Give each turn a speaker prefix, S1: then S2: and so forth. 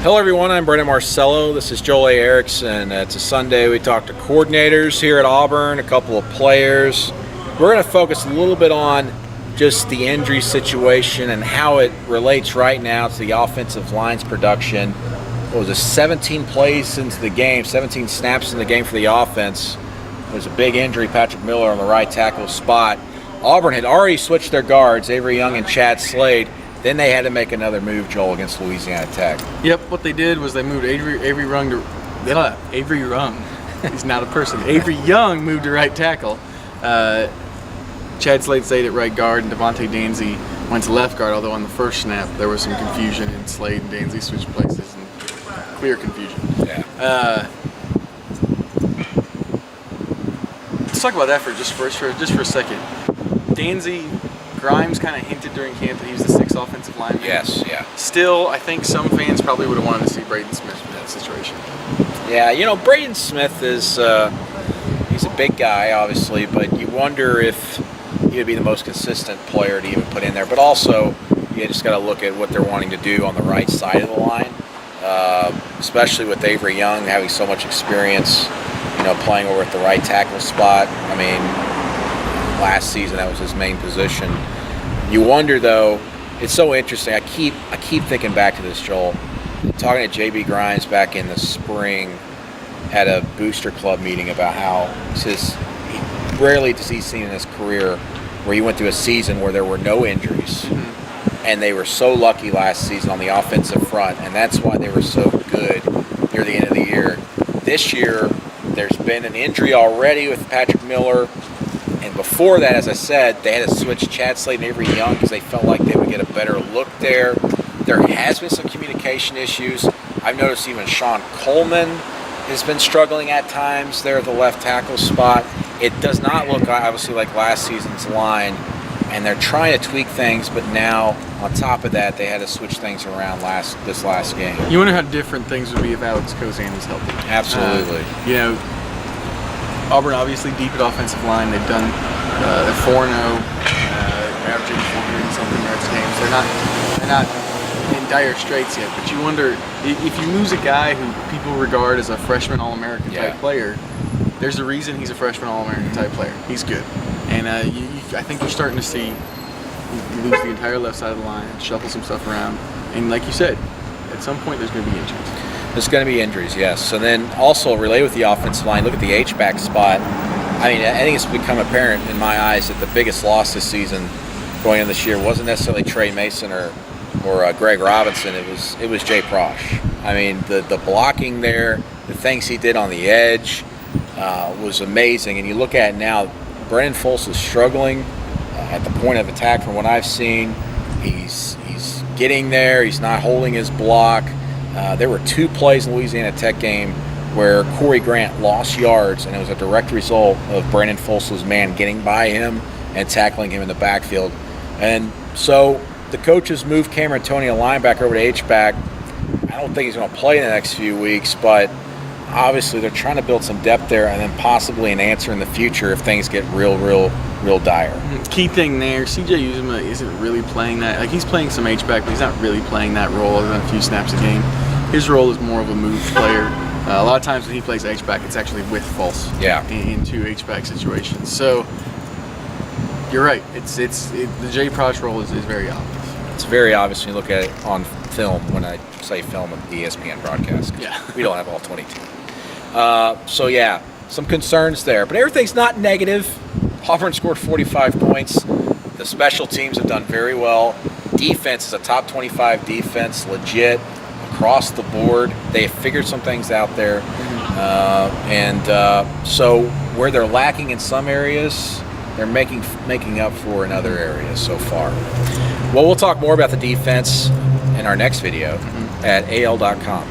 S1: Hello everyone, I'm Brandon Marcello. This is Joel A. Erickson. It's a Sunday. We talk to coordinators here at Auburn, a couple of players. We're going to focus a little bit on just the injury situation and how it relates right now to the offensive line's production. It was 17 plays into the game, 17 snaps in the game for the offense. There's a big injury, Patrick Miller on the right tackle spot. Auburn had already switched their guards, Avery Young and Chad Slade. Then they had to make another move, Joel, against Louisiana Tech.
S2: Yep, what they did was they moved Avery Young to Avery Young. He's not a person. Avery Young moved to right tackle. Chad Slade stayed at right guard, and Devontae Danzy went to left guard. Although on the first snap there was some confusion, and Slade and Danzy switched places, and clear confusion.
S1: Yeah.
S2: Let's talk about that for just for a second. Danzy. Grimes kind of hinted during camp that he was the sixth offensive lineman.
S1: Yes, yeah.
S2: Still, I think some fans probably would have wanted to see Braden Smith in that situation.
S1: Yeah, you know, Braden Smith is he's a big guy, obviously, but you wonder if he would be the most consistent player to even put in there. But also, you just got to look at what they're wanting to do on the right side of the line, especially with Avery Young having so much experience, you know, playing over at the right tackle spot. I mean, last season that was his main position. You wonder, though, it's so interesting. I keep thinking back to this, Joel. Talking to JB Grimes back in the spring at a booster club meeting about how he rarely does he seen in his career where he went through a season where there were no injuries, and they were so lucky last season on the offensive front, and that's why they were so good near the end of the year. This year, there's been an injury already with Patrick Miller. And before that, as I said, they had to switch Chad Slade and Avery Young because they felt like they would get a better look there. There has been some communication issues. I've noticed even Sean Coleman has been struggling at times there at the left tackle spot. It does not look obviously like last season's line, and they're trying to tweak things, but now on top of that, they had to switch things around this last game.
S2: You wonder how different things would be if Alex Kozan was healthy.
S1: Absolutely.
S2: You know, Auburn obviously deep at offensive line. They've done they're 4-0, averaging 400-something yards a game. So they're not in dire straits yet. But you wonder if you lose a guy who people regard as a freshman All-American type player. There's a reason he's a freshman All-American type player. He's good, and I think you're starting to see you lose the entire left side of the line, shuffle some stuff around, and like you said, at some point there's going to be injuries.
S1: There's going to be injuries, yes. And then also related with the offensive line, look at the H-back spot. I mean, I think it's become apparent in my eyes that the biggest loss this season going into this year wasn't necessarily Trey Mason or Greg Robinson. It was Jay Prosh. I mean, the blocking there, the things he did on the edge was amazing. And you look at it now, Brennan Fultz is struggling at the point of attack from what I've seen. He's getting there. He's not holding his block. There were 2 plays in the Louisiana Tech game where Corey Grant lost yards, and it was a direct result of Brandon Fultz's man getting by him and tackling him in the backfield. And so the coaches moved Cameron Toney, a linebacker, over to H-back. I don't think he's going to play in the next few weeks, but obviously they're trying to build some depth there and then possibly an answer in the future if things get real dire.
S2: Key thing there, CJ Uzomah isn't really playing that. Like, he's playing some H-back, but he's not really playing that role other than a few snaps a game. His role is more of a move player. A lot of times when he plays H-back, it's actually with Fultz in 2 H-back situations. So you're right. The Jay Prosh role is very obvious.
S1: It's very obvious when you look at it on film. When I say film, of the ESPN broadcast.
S2: Yeah.
S1: We don't have all 22. So yeah, some concerns there, but everything's not negative. Auburn scored 45 points. The special teams have done very well. Defense is a top 25 defense, legit across the board. They have figured some things out there, so where they're lacking in some areas, they're making up for in other areas so far. Well, we'll talk more about the defense in our next video at AL.com.